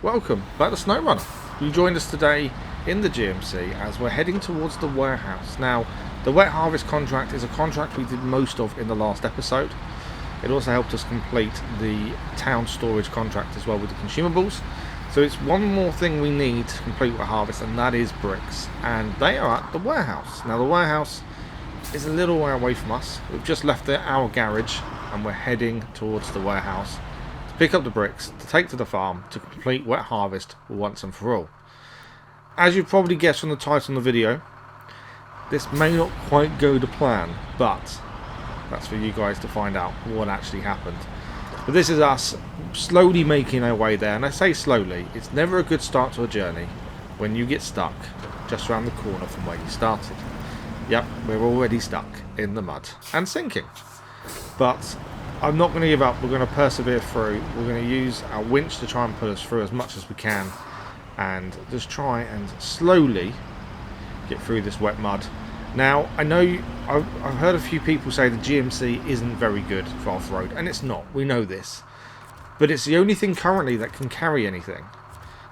Welcome back to SnowRunner. You joined us today in the GMC as we're heading towards the warehouse. Now, the wet harvest contract is a contract we did most of in the last episode. It also helped us complete the town storage contract as well with the consumables. So it's one more thing we need to complete wet harvest, and that is bricks. And they are at the warehouse. Now, the warehouse is a little way away from us. We've just left our garage and we're heading towards the warehouse to pick up the bricks to take to the farm to complete wet harvest once and for all. As you probably guessed from the title of the video, this may not quite go to plan, but that's for you guys to find out what actually happened. But this is us slowly making our way there, and I say slowly, it's never a good start to a journey when you get stuck just around the corner from where you started. Yep, we're already stuck in the mud and sinking. But I'm not going to give up. We're going to persevere through. We're going to use our winch to try and pull us through as much as we can and just try and slowly get through this wet mud. Now, I know I've heard a few people say the GMC isn't very good for off-road, and it's not. We know this. But it's the only thing currently that can carry anything.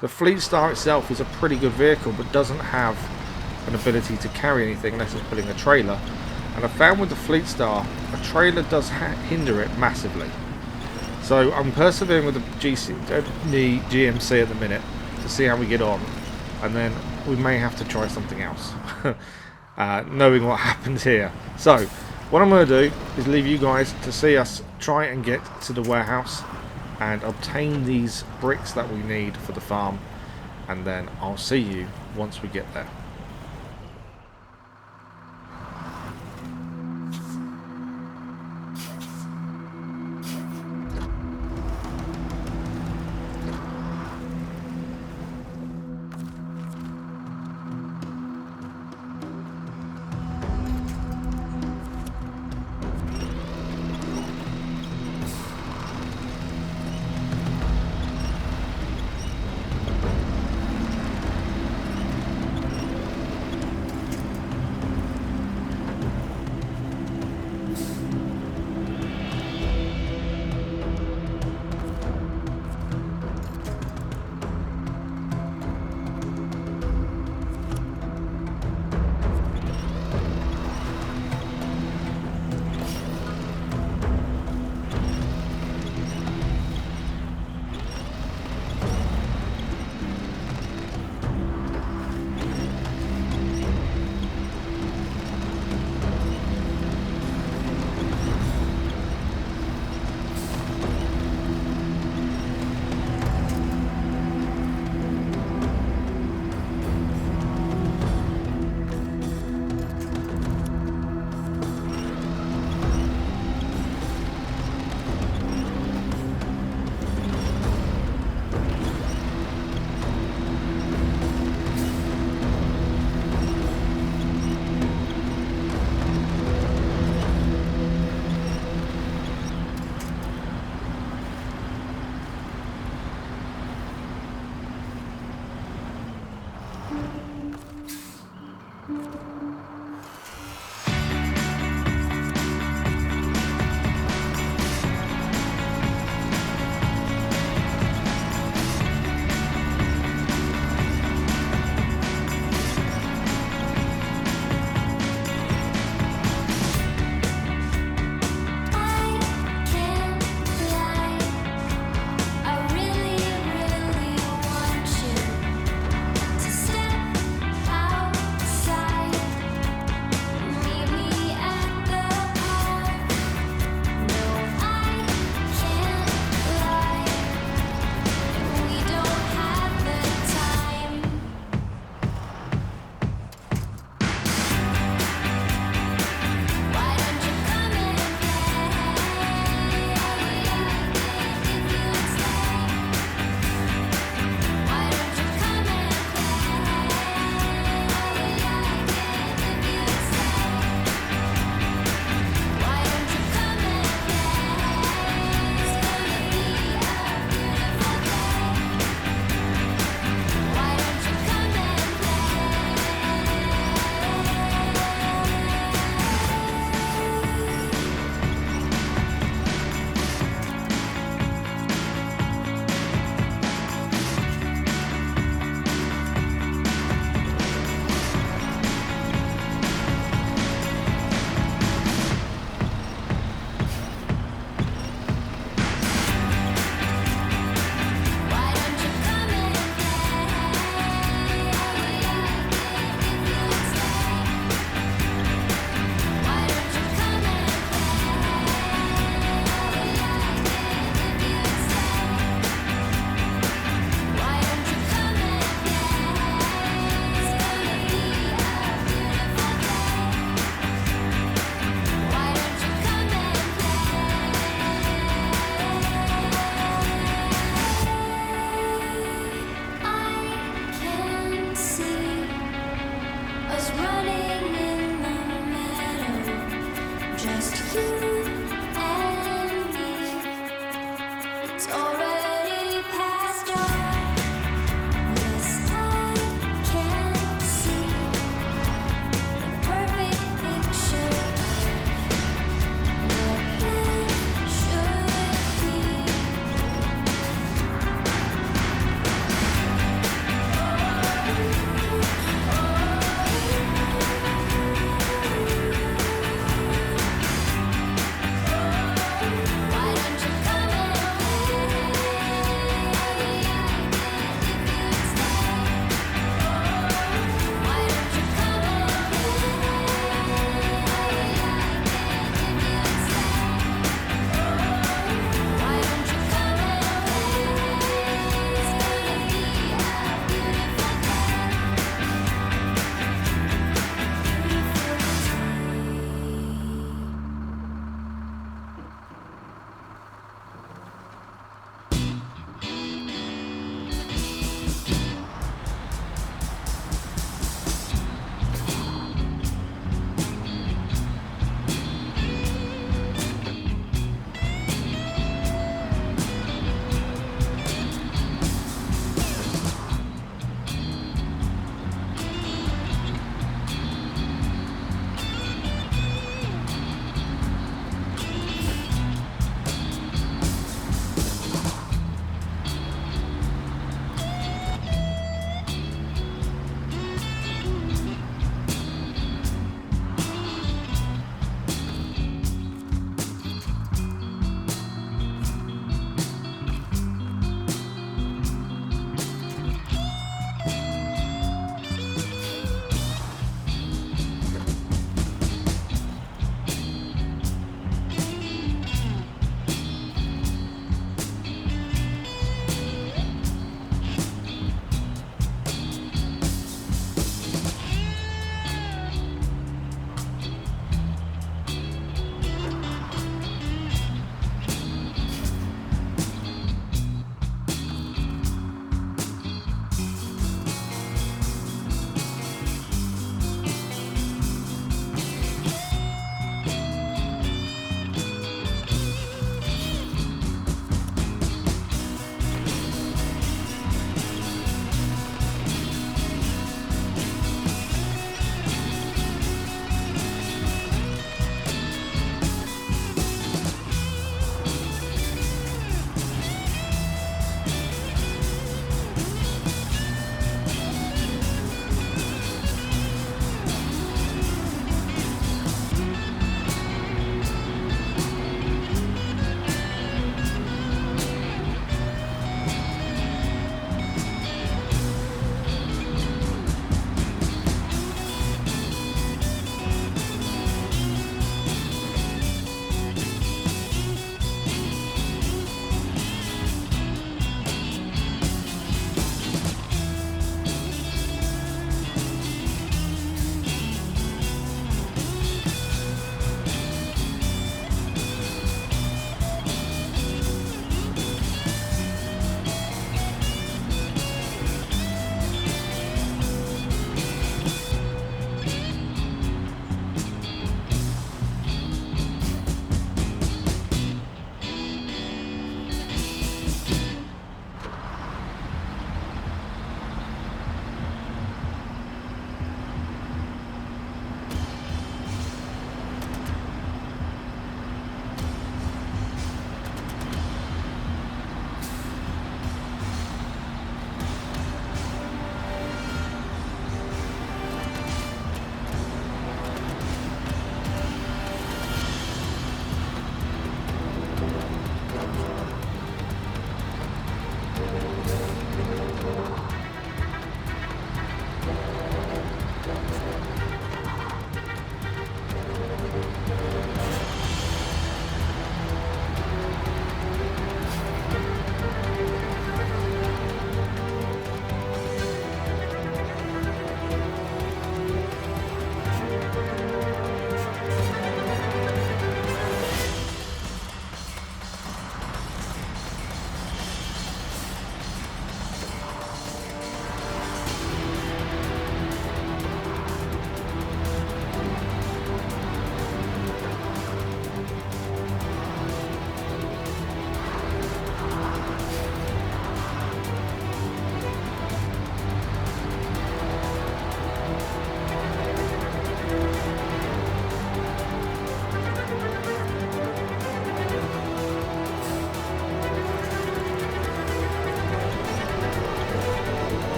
The Fleet Star itself is a pretty good vehicle, but doesn't have an ability to carry anything unless it's pulling a trailer. And I found with the Fleet Star, a trailer does hinder it massively. So I'm persevering with the GMC at the minute to see how we get on, and then we may have to try something else, knowing what happened here. So what I'm going to do is leave you guys to see us try and get to the warehouse and obtain these bricks that we need for the farm, and then I'll see you once we get there.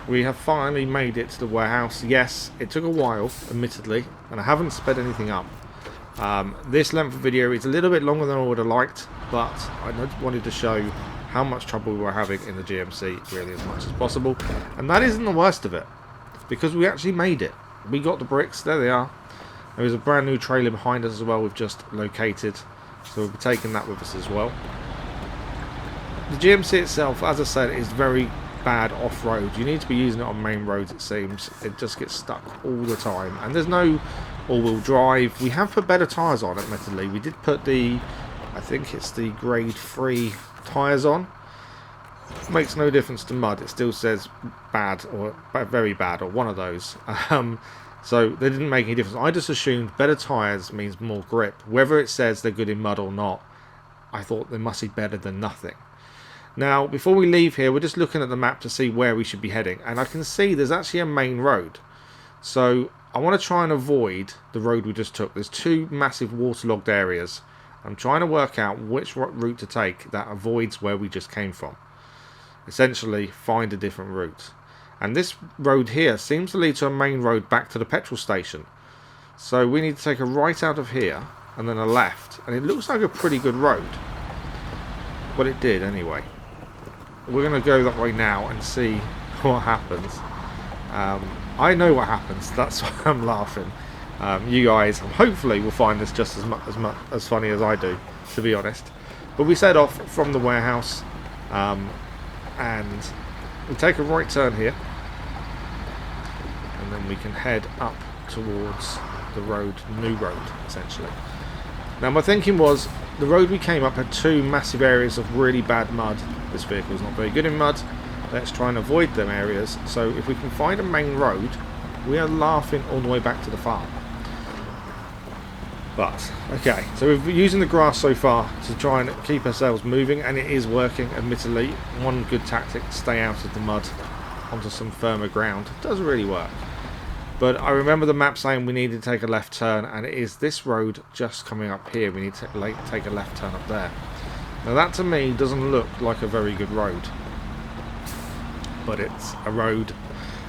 We have finally made it to the warehouse. Yes, it took a while, admittedly, and I haven't sped anything up. This length of video is a little bit longer than I would have liked, but I just wanted to show how much trouble we were having in the GMC, really, as much as possible. And that isn't the worst of it, because we actually made it. We got the bricks, there they are. There is a brand new trailer behind us as well, we've just located, so we'll be taking that with us as well. The GMC itself, as I said, is very bad off-road. You need to be using it on main roads, it seems. It just gets stuck all the time, and there's no all-wheel drive. We have put better tyres on, admittedly. We did put the, I think it's the grade 3 tyres on. Makes no difference to mud. It still says bad or very bad or one of those. So they didn't make any difference. I just assumed better tyres means more grip. Whether it says they're good in mud or not, I thought they must be better than nothing. Now, before we leave here, we're just looking at the map to see where we should be heading. And I can see there's actually a main road. So I want to try and avoid the road we just took. There's two massive waterlogged areas. I'm trying to work out which route to take that avoids where we just came from. Essentially, find a different route. And this road here seems to lead to a main road back to the petrol station. So we need to take a right out of here and then a left. And it looks like a pretty good road. Well, it did anyway. We're going to go that way now and see what happens. I know what happens. That's why I'm laughing. You guys hopefully will find this just as funny as I do, to be honest. But we set off from the warehouse, and we take a right turn here, and then we can head up towards the road, new road, essentially. Now my thinking was, the road we came up had two massive areas of really bad mud. This vehicle is not very good in mud. Let's try and avoid them areas. So if we can find a main road, we are laughing all the way back to the farm. But, okay, so we've been using the grass so far to try and keep ourselves moving, and it is working, admittedly. One good tactic, stay out of the mud onto some firmer ground. It does really work. But I remember the map saying we needed to take a left turn, and it is this road just coming up here. We need to take a left turn up there. Now that to me doesn't look like a very good road. But it's a road,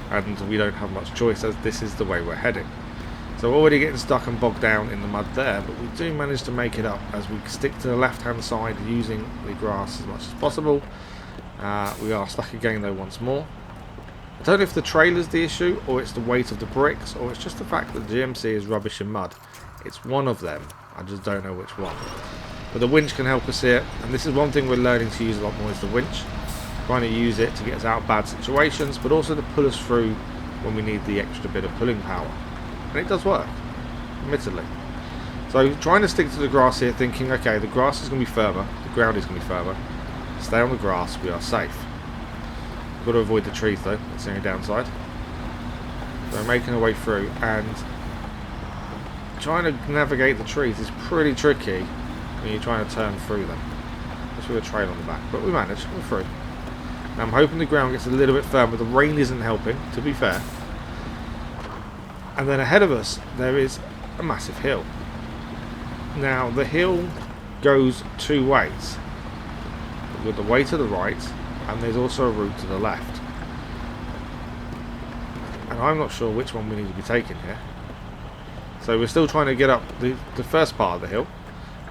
and we don't have much choice as this is the way we're heading. So we're already getting stuck and bogged down in the mud there, but we do manage to make it up as we stick to the left hand side using the grass as much as possible. We are stuck again though once more. I don't know if the trailer's the issue, or it's the weight of the bricks, or it's just the fact that the GMC is rubbish in mud. It's one of them, I just don't know which one. But the winch can help us here, and this is one thing we're learning to use a lot more, is the winch. Trying to use it to get us out of bad situations, but also to pull us through when we need the extra bit of pulling power. And it does work, admittedly. So trying to stick to the grass here, thinking, okay, the grass is going to be firmer, the ground is going to be firmer. Stay on the grass, we are safe. Got to avoid the trees though, that's the only downside. So we're making our way through, and trying to navigate the trees is pretty tricky when you're trying to turn through them. Just with a trail on the back, but we managed, we're through. Now I'm hoping the ground gets a little bit firmer. The rain isn't helping, to be fair. And then ahead of us there is a massive hill. Now the hill goes two ways. We've got the way to the right, and there's also a route to the left. And I'm not sure which one we need to be taking here. So we're still trying to get up the first part of the hill,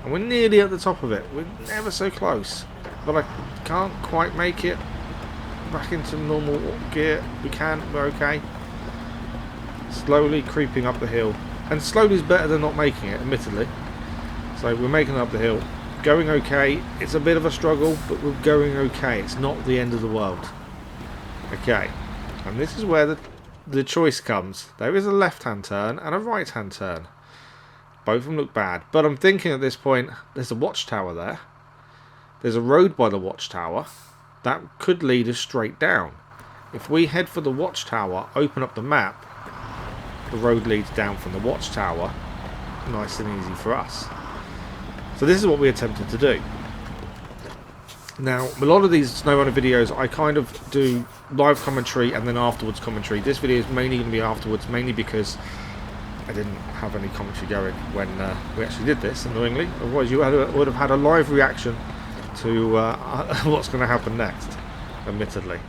and we're nearly at the top of it. We're never so close, but I can't quite make it back into normal gear. We can, we're okay. Slowly creeping up the hill, and slowly is better than not making it, admittedly. So we're making it up the hill, going okay. It's a bit of a struggle, but we're going okay. It's not the end of the world. Okay, and this is where the choice comes. There is a left hand turn and a right hand turn. Both of them look bad, but I'm thinking at this point, there's a watchtower there. There's a road by the watchtower that could lead us straight down. If we head for the watchtower, open up the map, the road leads down from the watchtower, nice and easy for us. So this is what we attempted to do. Now, a lot of these SnowRunner videos, I kind of do live commentary and then afterwards commentary. This video is mainly going to be afterwards, mainly because I didn't have any commentary going when we actually did this, annoyingly. Otherwise you would have had a live reaction to what's going to happen next, admittedly.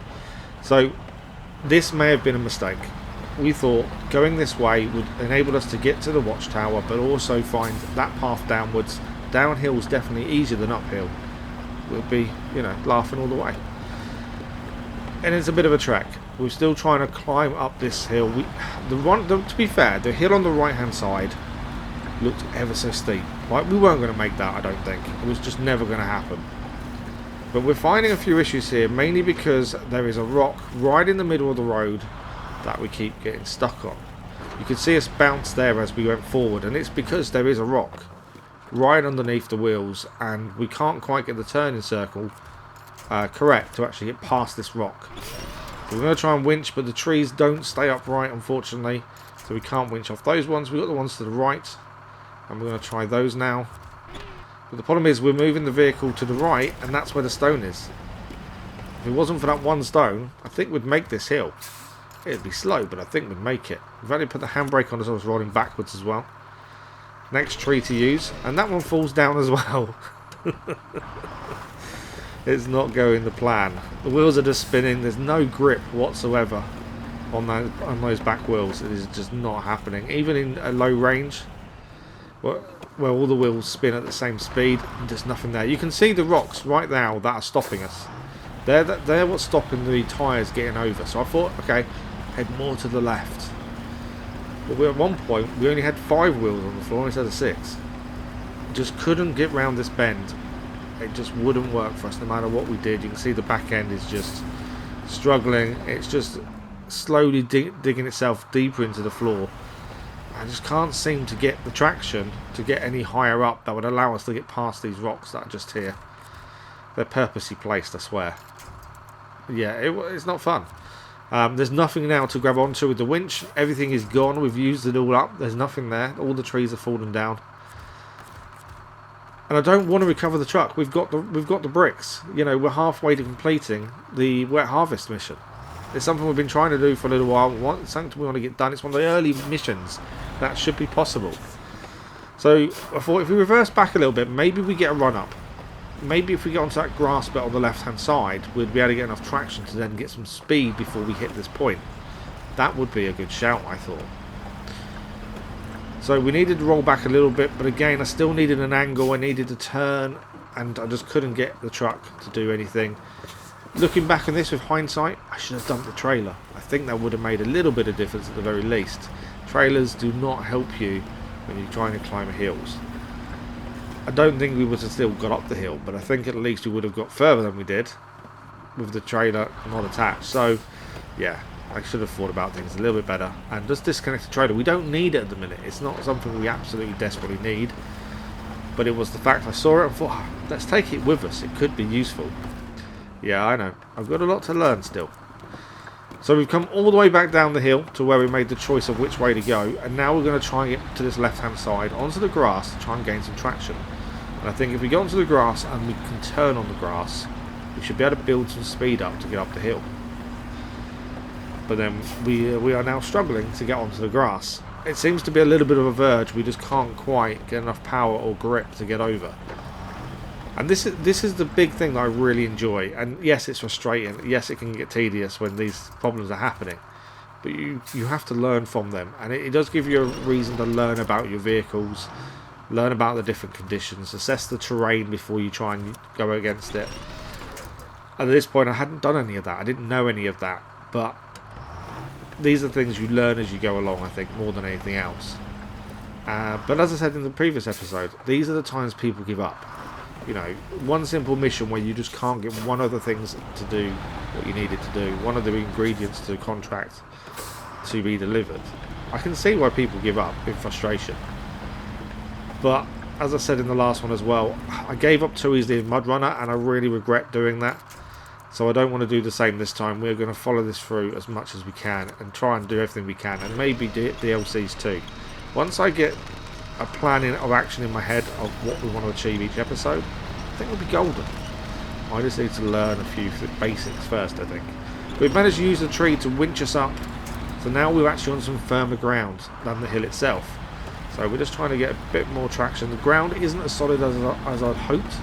So this may have been a mistake. We thought going this way would enable us to get to the watchtower, but also find that path downwards. Downhill is definitely easier than uphill. We'll be, you know, laughing all the way. And it's a bit of a trek. We're still trying to climb up this hill. To be fair, the hill on the right hand side looked ever so steep. Like, we weren't going to make that, I don't think. It was just never going to happen. But we're finding a few issues here, mainly because there is a rock right in the middle of the road that we keep getting stuck on. You can see us bounce there as we went forward, and it's because there is a rock right underneath the wheels, and we can't quite get the turning circle correct to actually get past this rock. So we're going to try and winch, but the trees don't stay upright, unfortunately, so we can't winch off those ones. We've got the ones to the right, and we're going to try those now. But the problem is we're moving the vehicle to the right, and that's where the stone is. If it wasn't for that one stone, I think we'd make this hill. It'd be slow, but I think we'd make it. We've only put the handbrake on as I was rolling backwards as well. Next tree to use, and that one falls down as well. It's not going to plan. The wheels are just spinning. There's no grip whatsoever on those back wheels. It is just not happening. Even in a low range, where all the wheels spin at the same speed, there's nothing there. You can see the rocks right now that are stopping us. They're what's stopping the tyres getting over. So I thought, okay, head more to the left. But at one point we only had 5 wheels on the floor instead of 6. Just couldn't get round this bend. It just wouldn't work for us no matter what we did. You can see the back end is just struggling. It's just slowly digging itself deeper into the floor. I just can't seem to get the traction to get any higher up that would allow us to get past these rocks that are just here. They're purposely placed, I swear. Yeah, it's not fun. There's nothing now to grab onto with the winch. Everything is gone. We've used it all up. There's nothing there. All the trees are fallen down. And I don't want to recover the truck. We've got the bricks. You know, we're halfway to completing the wet harvest mission. It's something we've been trying to do for a little while. It's something we want to get done. It's one of the early missions that should be possible. So I thought if we reverse back a little bit, maybe we get a run up. Maybe if we get onto that grass bit on the left hand side, we'd be able to get enough traction to then get some speed before we hit this point. That would be a good shout, I thought. So we needed to roll back a little bit, but again I still needed an angle, I needed to turn, and I just couldn't get the truck to do anything. Looking back on this with hindsight, I should have dumped the trailer. I think that would have made a little bit of difference at the very least. Trailers do not help you when you're trying to climb hills. I don't think we would have still got up the hill, but I think at least we would have got further than we did with the trailer not attached. So yeah, I should have thought about things a little bit better and just disconnect the trailer. We don't need it at the minute. It's not something we absolutely desperately need, but it was the fact I saw it and thought, oh, let's take it with us. It could be useful. Yeah, I know. I've got a lot to learn still. So we've come all the way back down the hill to where we made the choice of which way to go, and now we're going to try and get to this left hand side onto the grass to try and gain some traction. And I think if we go onto the grass and we can turn on the grass, we should be able to build some speed up to get up the hill. But then we are now struggling to get onto the grass. It seems to be a little bit of a verge. We just can't quite get enough power or grip to get over. And this is the big thing that I really enjoy. And yes, it's frustrating. Yes, it can get tedious when these problems are happening. But you have to learn from them. And it does give you a reason to learn about your vehicles, learn about the different conditions, assess the terrain before you try and go against it. At this point, I hadn't done any of that. I didn't know any of that. But these are things you learn as you go along, I think, more than anything else. But as I said in the previous episode, these are the times people give up. You know, one simple mission where you just can't get one of the things to do what you needed to do, one of the ingredients to the contract to be delivered. I can see why people give up in frustration. But as I said in the last one as well, I gave up too easily in Mud Runner, and I really regret doing that. So I don't want to do the same this time. We're going to follow this through as much as we can and try and do everything we can, and maybe DLCs too. Once I get a plan of action in my head of what we want to achieve each episode, I think we'll be golden. I just need to learn a few basics first, I think. We've managed to use the tree to winch us up, so now we're actually on some firmer ground than the hill itself. So we're just trying to get a bit more traction. The ground isn't as solid as I'd hoped.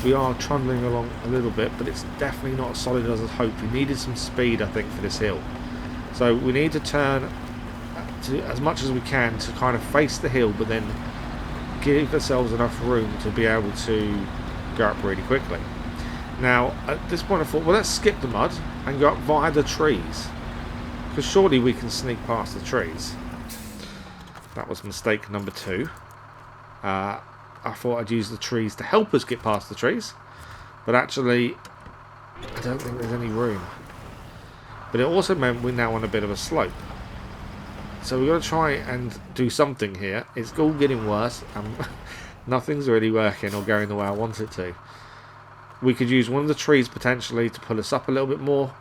We are trundling along a little bit, but it's definitely not as solid as I'd hoped. We needed some speed, I think, for this hill. So we need to turn as much as we can to kind of face the hill, but then give ourselves enough room to be able to go up really quickly. Now at this point I thought, well, let's skip the mud and go up via the trees, because surely we can sneak past the trees. That was mistake number 2. I thought I'd use the trees to help us get past the trees, but actually I don't think there's any room. But it also meant we're now on a bit of a slope. So we've got to try and do something here. It's all getting worse, and nothing's really working or going the way I want it to. We could use one of the trees potentially to pull us up a little bit more.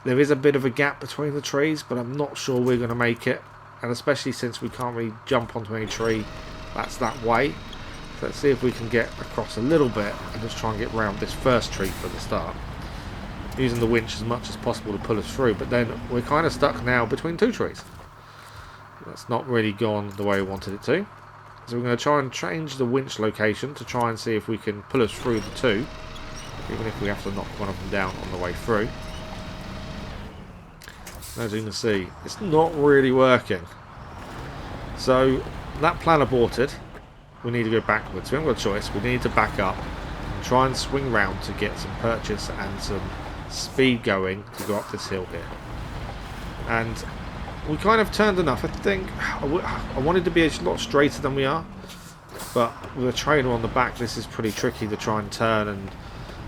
There is a bit of a gap between the trees, but I'm not sure we're going to make it. And especially since we can't really jump onto any tree that's that way. So let's see if we can get across a little bit and just try and get round this first tree for the start. Using the winch as much as possible to pull us through, but then we're kind of stuck now between 2 trees. That's not really gone the way we wanted it to. So we're going to try and change the winch location to try and see if we can pull us through the 2, even if we have to knock one of them down on the way through. As you can see, it's not really working. So that plan aborted. We need to go backwards. We haven't got a choice. We need to back up and try and swing round to get some purchase and some speed going to go up this hill here. And we kind of turned enough. I think I wanted to be a lot straighter than we are, but with a trailer on the back, this is pretty tricky to try and turn and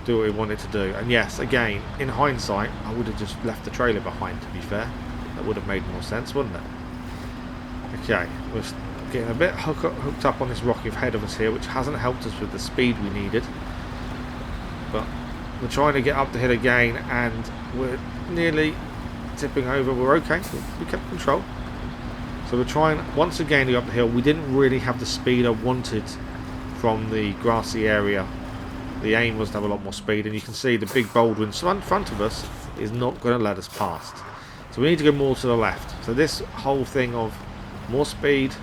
do what we wanted to do. And yes, again, in hindsight, I would have just left the trailer behind, to be fair. That would have made more sense, wouldn't it? Okay, we're getting a bit hooked up on this rock ahead of us here, which hasn't helped us with the speed we needed. But we're trying to get up the hill again, and we're nearly tipping over. We're okay. We kept control. So we're trying once again to go up the hill. We didn't really have the speed I wanted from the grassy area. The aim was to have a lot more speed, and you can see the big boulder in front of us is not going to let us past. So we need to go more to the left. So this whole thing of more speed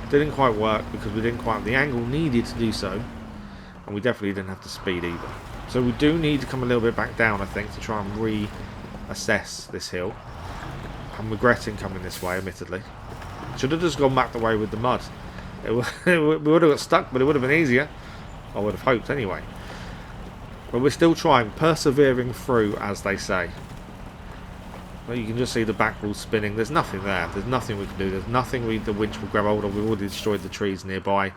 didn't quite work because we didn't quite have the angle needed to do so, and we definitely didn't have the speed either. So we do need to come a little bit back down, I think, to try and reassess this hill. I'm regretting coming this way, admittedly. Should have just gone back the way with the mud. We would have got stuck, but it would have been easier. I would have hoped anyway. But we're still trying, persevering through, as they say. Well, you can just see the back wheel spinning. There's nothing there. There's nothing we can do. There's nothing the winch will grab hold of. We've already destroyed the trees nearby.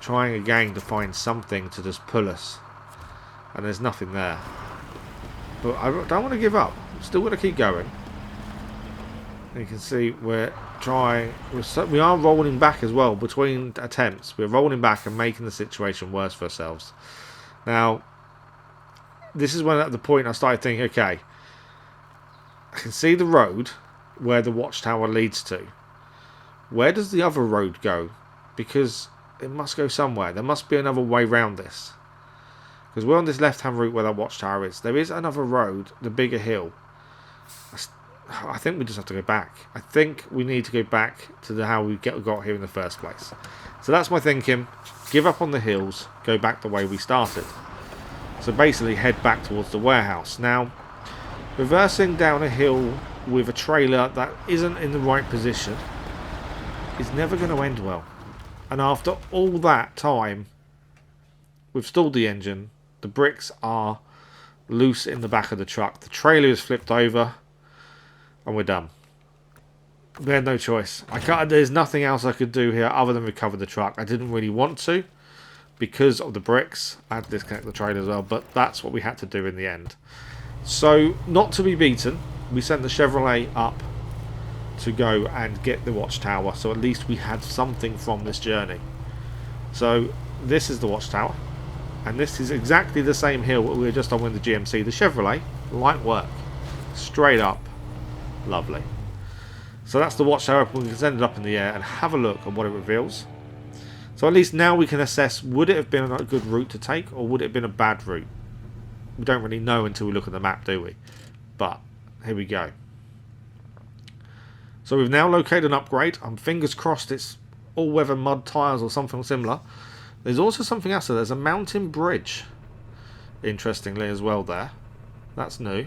Trying again to find something to just pull us. And there's nothing there. But I don't want to give up. I'm still going to keep going. You can see we're trying. We are rolling back as well between attempts. We're rolling back and making the situation worse for ourselves. Now, this is when at the point I started thinking, okay, I can see the road where the watchtower leads to. Where does the other road go? Because it must go somewhere. There must be another way round this. Because we're on this left-hand route where that watchtower is. There is another road, the bigger hill. I think we just have to go back. I think we need to go back to how we got here in the first place. So that's my thinking. Give up on the hills. Go back the way we started. So basically head back towards the warehouse. Now, reversing down a hill with a trailer that isn't in the right position is never going to end well. And after all that time, we've stalled the engine. The bricks are loose in the back of the truck. The trailer is flipped over. And we're done. We had no choice. There's nothing else I could do here other than recover the truck. I didn't really want to because of the bricks. I had to disconnect the trailer as well, but that's what we had to do in the end. So, not to be beaten, we sent the Chevrolet up to go and get the watchtower, so at least we had something from this journey. So, this is the watchtower, and this is exactly the same hill we were just on with the GMC. The Chevrolet, light work, straight up. Lovely. So that's the watchtower. We can send it up in the air and have a look at what it reveals. So at least now we can assess, would it have been a good route to take, or would it have been a bad route? We don't really know until we look at the map, do we? But here we go. So we've now located an upgrade. I'm fingers crossed it's all-weather mud tyres or something similar. There's also something else. So there's a mountain bridge, interestingly, as well there. That's new.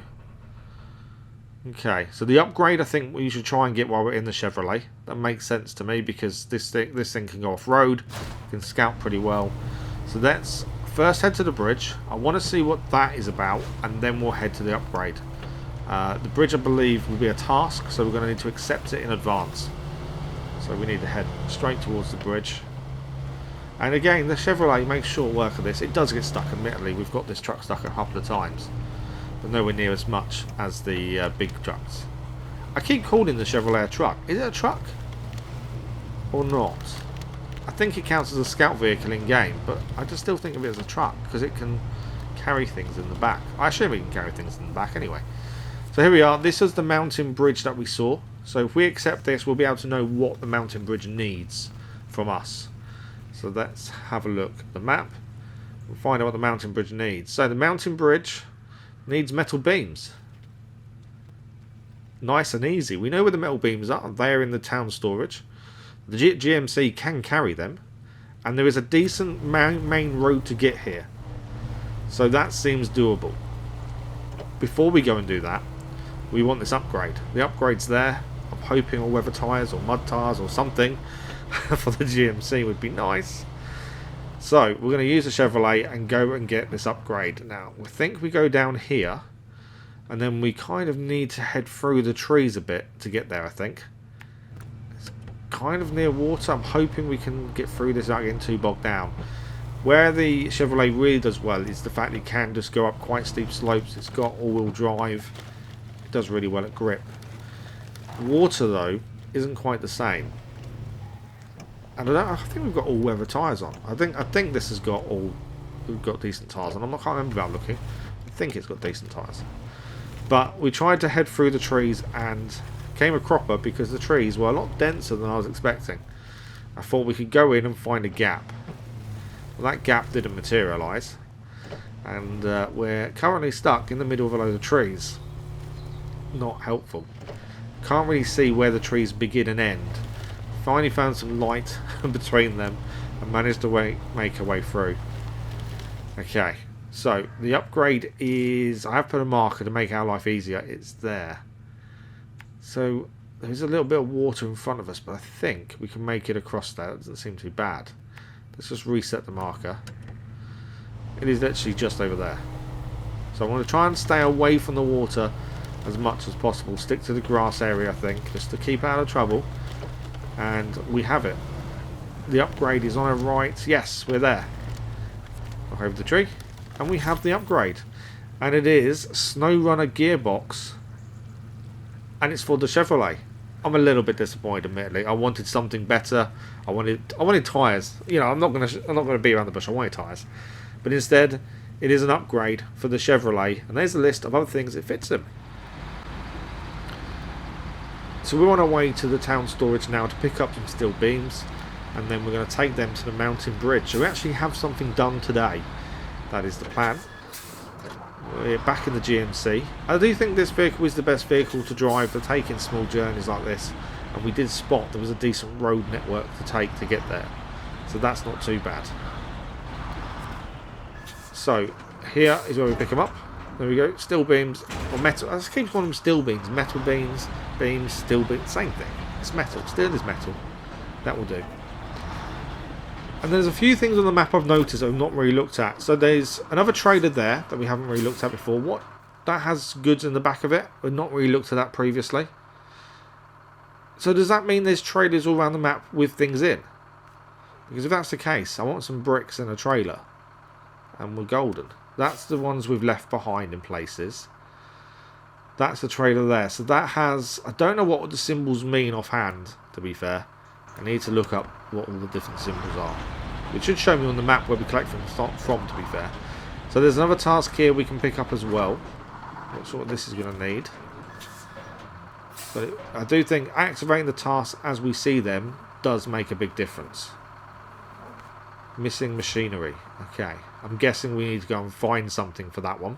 Okay, so the upgrade I think we should try and get while we're in the Chevrolet. That makes sense to me because this thing can go off-road, can scout pretty well. So let's first head to the bridge. I want to see what that is about, and then we'll head to the upgrade. The bridge, I believe, will be a task, so we're going to need to accept it in advance. So we need to head straight towards the bridge. And again, the Chevrolet makes short work of this. It does get stuck, admittedly. We've got this truck stuck a couple of times, but nowhere near as much as the big trucks. I keep calling the Chevrolet a truck. Is it a truck or not? I think it counts as a scout vehicle in game, but I just still think of it as a truck because it can carry things in the back. I assume it can carry things in the back anyway. So here we are. This is the mountain bridge that we saw. So if we accept this, we'll be able to know what the mountain bridge needs from us. So let's have a look at the map. We'll find out what the mountain bridge needs. So the mountain bridge needs metal beams. Nice and easy. We know where the metal beams are. They're in the town storage. The GMC can carry them. And there is a decent main road to get here. So that seems doable. Before we go and do that, we want this upgrade. The upgrade's there. I'm hoping all-weather tyres or mud tyres or something for the GMC would be nice. So we're going to use the Chevrolet and go and get this upgrade. Now, we think we go down here And then we kind of need to head through the trees a bit to get there, I think. It's kind of near water. I'm hoping we can get through this without getting too bogged down. Where the Chevrolet really does well is the fact it can just go up quite steep slopes. It's got all-wheel drive. It does really well at grip. Water, though, isn't quite the same. And I think we've got all-weather tyres on. I think this has got we've got decent tyres on. I can't remember without looking. I think it's got decent tyres. But we tried to head through the trees and came a cropper because the trees were a lot denser than I was expecting. I thought we could go in and find a gap. Well, that gap didn't materialise. And we're currently stuck in the middle of a load of trees. Not helpful. Can't really see where the trees begin and end. Finally found some light between them and managed to make our way through. Okay, so the upgrade is... I have put a marker to make our life easier. It's there. So there's a little bit of water in front of us, but I think we can make it across there. That doesn't seem too bad. Let's just reset the marker. It is literally just over there. So I want to try and stay away from the water as much as possible. Stick to the grass area, I think, just to keep out of trouble. And we have it. The upgrade is on our right. Yes, we're there. Look over the tree. And we have the upgrade. And it is SnowRunner gearbox. And it's for the Chevrolet. I'm a little bit disappointed, admittedly. I wanted something better. I wanted tyres. You know, I'm not gonna be around the bush. I wanted tyres. But instead, it is an upgrade for the Chevrolet. And there's a list of other things it fits in. So we're on our way to the town storage now to pick up some steel beams, and then we're going to take them to the mountain bridge. So we actually have something done today. That is the plan. We're back in the GMC. I do think this vehicle is the best vehicle to drive for taking small journeys like this, and we did spot there was a decent road network to take to get there. So that's not too bad. So here is where we pick them up. There we go, steel beams, or metal. I just keep calling them steel beams. Metal beams, steel beams, same thing. It's metal, steel is metal. That will do. And there's a few things on the map I've noticed I've not really looked at. So there's another trailer there that we haven't really looked at before. What? That has goods in the back of it. We've not really looked at that previously. So does that mean there's trailers all around the map with things in? Because if that's the case, I want some bricks and a trailer. And we're golden. That's the ones we've left behind in places. That's the trailer there. So that has... I don't know what the symbols mean offhand, to be fair. I need to look up what all the different symbols are. It should show me on the map where we collect them from, to be fair. So there's another task here we can pick up as well. Not sure what this is going to need. But I do think activating the tasks as we see them does make a big difference. Missing machinery. Okay. I'm guessing we need to go and find something for that one.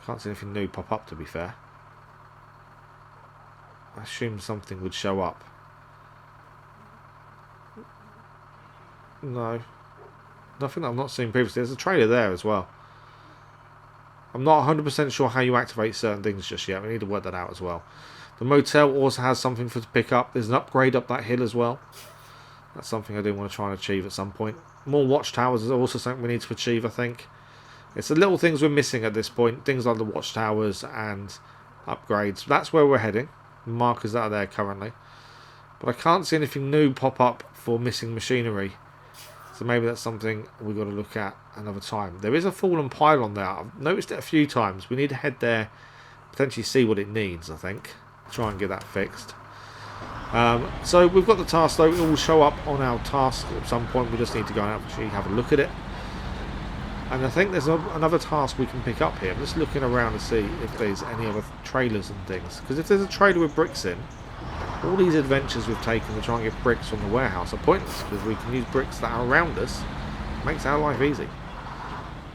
Can't see anything new pop up, to be fair. I assume something would show up. No. Nothing that I've not seen previously. There's a trailer there as well. I'm not 100% sure how you activate certain things just yet. We need to work that out as well. The motel also has something to pick up. There's an upgrade up that hill as well. That's something I do want to try and achieve at some point. More watchtowers is also something we need to achieve, I think. It's the little things we're missing at this point. Things like the watchtowers and upgrades. That's where we're heading. The markers that are there currently. But I can't see anything new pop up for missing machinery. So maybe that's something we've got to look at another time. There is a fallen pylon there. I've noticed it a few times. We need to head there, potentially see what it needs, I think. Try and get that fixed. So we've got the task though. It will show up on our task at some point. We just need to go and actually have a look at it. And I think there's another task we can pick up here. I'm just looking around to see if there's any other trailers and things. Because if there's a trailer with bricks in, all these adventures we've taken to try and get bricks from the warehouse are pointless. Because we can use bricks that are around us. It makes our life easy.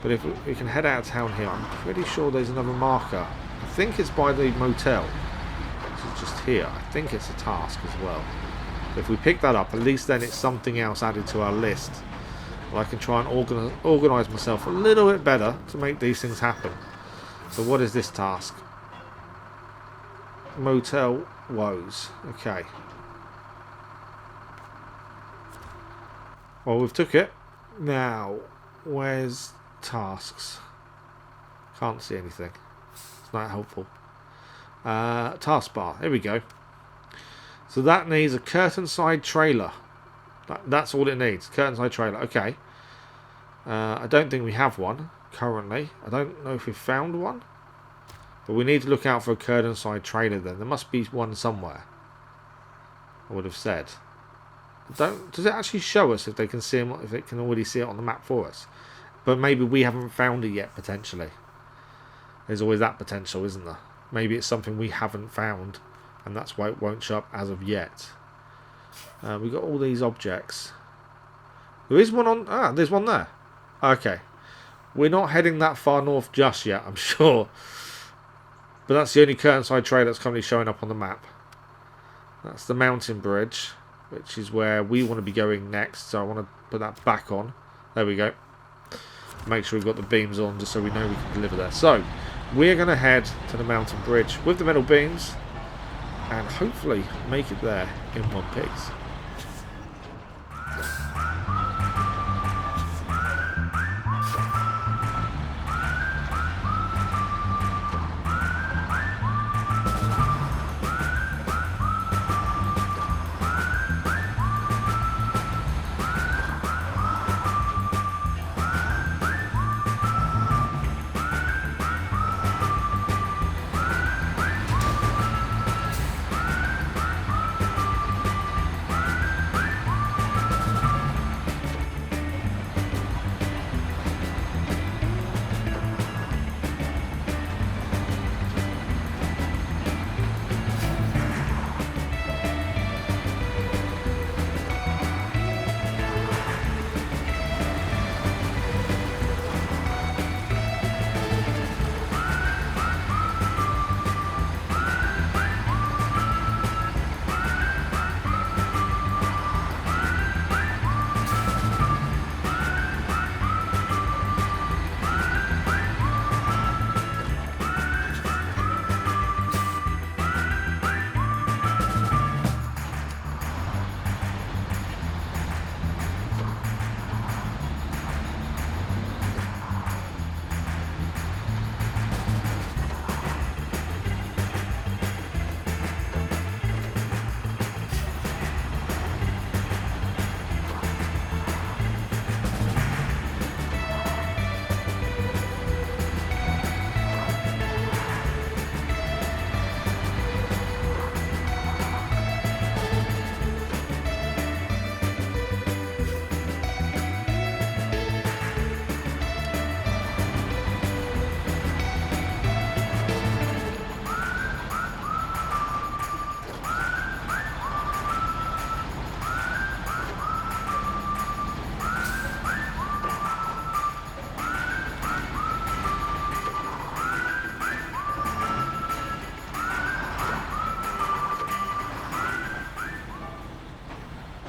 But if we can head out of town here, I'm pretty sure there's another marker. I think it's by the motel. Which is just here. I think it's a task as well. If we pick that up, at least then it's something else added to our list. I can try and organise myself a little bit better to make these things happen. So what is this task? Motel woes. Okay. Well, we've took it. Now, where's tasks. Can't see anything. It's not helpful. Taskbar. Here we go. So that needs a curtain side trailer. That's all it needs. Curtain side trailer. Okay. I don't think we have one currently. I don't know if we've found one. But we need to look out for a curtain side trailer then. There must be one somewhere. I would have said. Does it actually show us if they can see them, if it can already see it on the map for us? But maybe we haven't found it yet, potentially. There's always that potential, isn't there? Maybe it's something we haven't found, and that's why it won't show up as of yet. We've got all these objects. There is one on... Ah, there's one there. Okay. We're not heading that far north just yet, I'm sure. But that's the only curtain side trailer that's currently showing up on the map. That's the mountain bridge, which is where we want to be going next. So I want to put that back on. There we go. Make sure we've got the beams on just so we know we can deliver there. So we're going to head to the mountain bridge with the metal beams and hopefully make it there in one piece.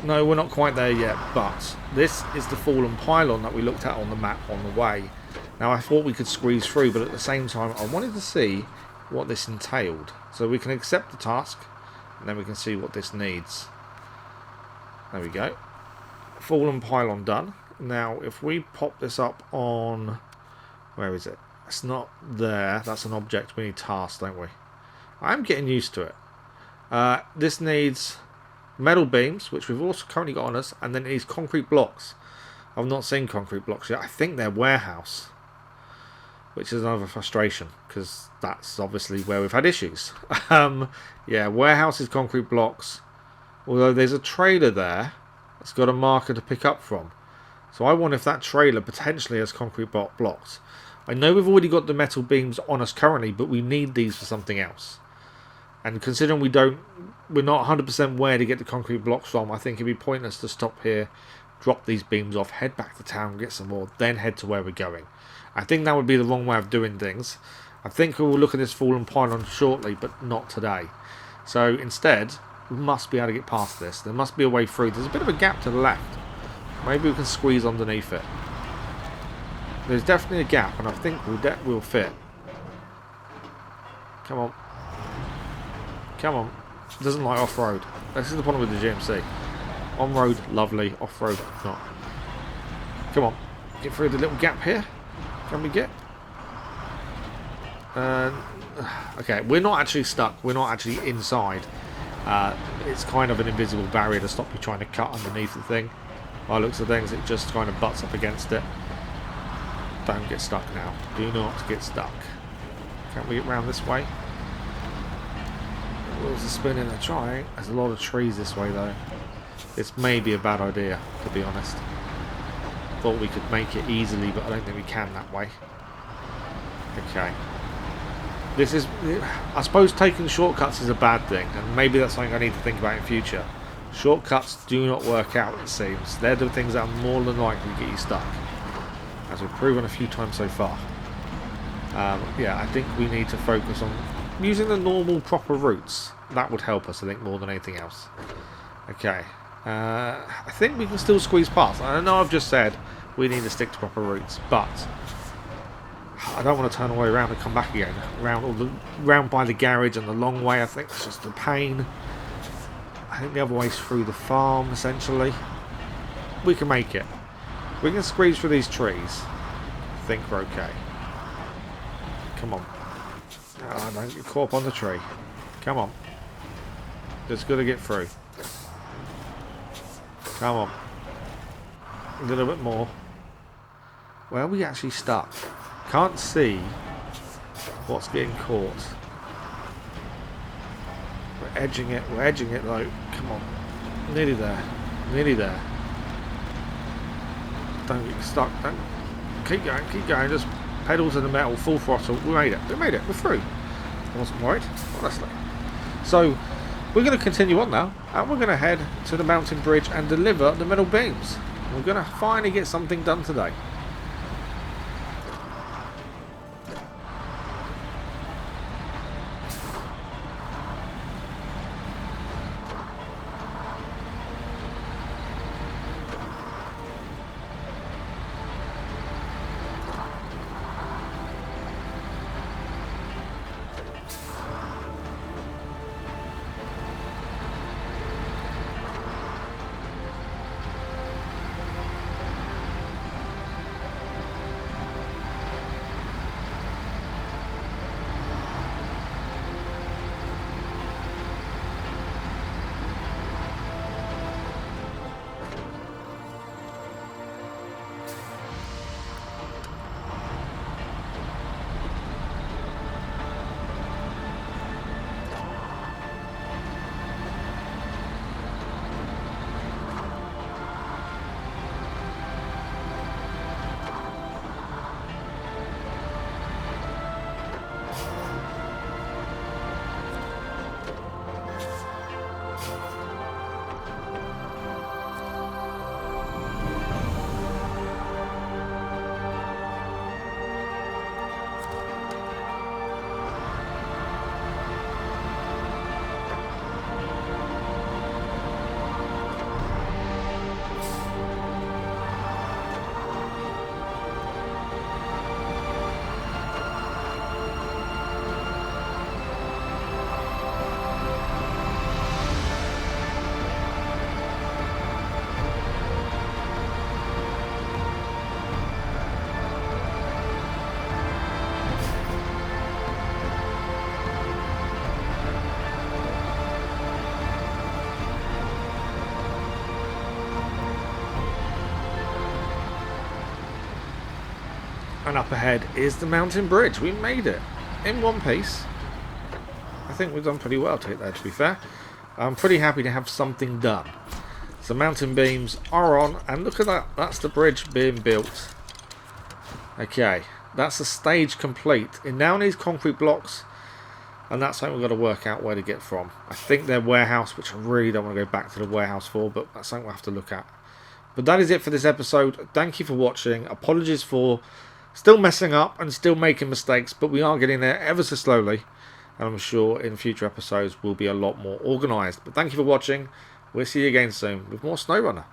No, we're not quite there yet, but this is the fallen pylon that we looked at on the map on the way. Now, I thought we could squeeze through, but at the same time, I wanted to see what this entailed. So we can accept the task, and then we can see what this needs. There we go. Fallen pylon done. Now, if we pop this up on... Where is it? It's not there. That's an object. We need tasks, don't we? I'm getting used to it. This needs... metal beams, which we've also currently got on us, and then it needs concrete blocks. I've not seen concrete blocks yet. I think they're warehouse, which is another frustration because that's obviously where we've had issues. Yeah, warehouse is concrete blocks, although there's a trailer there that's got a marker to pick up from. So I wonder if that trailer potentially has concrete blocks. I know we've already got the metal beams on us currently, but we need these for something else. And considering we're not 100% where to get the concrete blocks from, I think it'd be pointless to stop here, drop these beams off, head back to town, get some more, then head to where we're going. I think that would be the wrong way of doing things. I think we will look at this fallen pylon shortly, but not today. So instead, we must be able to get past this. There must be a way through. There's a bit of a gap to the left. Maybe we can squeeze underneath it. There's definitely a gap, and I think we'll fit. Come on. Come on. It doesn't like off-road. This is the problem with the GMC. On-road, lovely. Off-road, not. Come on. Get through the little gap here. Can we get... okay, we're not actually stuck. We're not actually inside. It's kind of an invisible barrier to stop you trying to cut underneath the thing. By the looks of things, it just kind of butts up against it. Don't get stuck now. Do not get stuck. Can we get round this way? The wheels are spinning and trying. There's a lot of trees this way though. This may be a bad idea, to be honest. Thought we could make it easily, but I don't think we can that way. Okay. This is... I suppose taking shortcuts is a bad thing, and maybe that's something I need to think about in future. Shortcuts do not work out, it seems. They're the things that are more than likely to get you stuck, as we've proven a few times so far. Yeah, I think we need to focus on using the normal, proper routes. That would help us, I think, more than anything else. Okay. I think we can still squeeze past. I know I've just said we need to stick to proper routes, but I don't want to turn all the way around and come back again. Round by the garage and the long way, I think it's just a pain. I think the other way's through the farm, essentially. We can make it. We can squeeze through these trees. I think we're okay. Come on. Oh, don't get caught up on the tree. Come on. Just got to get through. Come on. A little bit more. Where are we actually stuck? Can't see what's getting caught. We're edging it though. Come on. Nearly there. Nearly there. Don't get stuck. Don't. Keep going. Just pedal to the metal, full throttle. We made it. We're through. I wasn't worried, honestly. So, we're going to continue on now, and we're going to head to the mountain bridge and deliver the metal beams. We're going to finally get something done today. And up ahead is the mountain bridge. We made it in one piece. I think we've done pretty well to be fair. I'm pretty happy to have something done. So mountain beams are on, and look at that. That's the bridge being built. Okay, that's the stage complete. It now needs concrete blocks, and that's something we've got to work out where to get from. I think their warehouse, which I really don't want to go back to the warehouse for, but that's something we'll have to look at. But that is it for this episode. Thank you for watching. Apologies for still messing up and still making mistakes, but we are getting there ever so slowly, and I'm sure in future episodes we'll be a lot more organised. But thank you for watching. We'll see you again soon with more SnowRunner.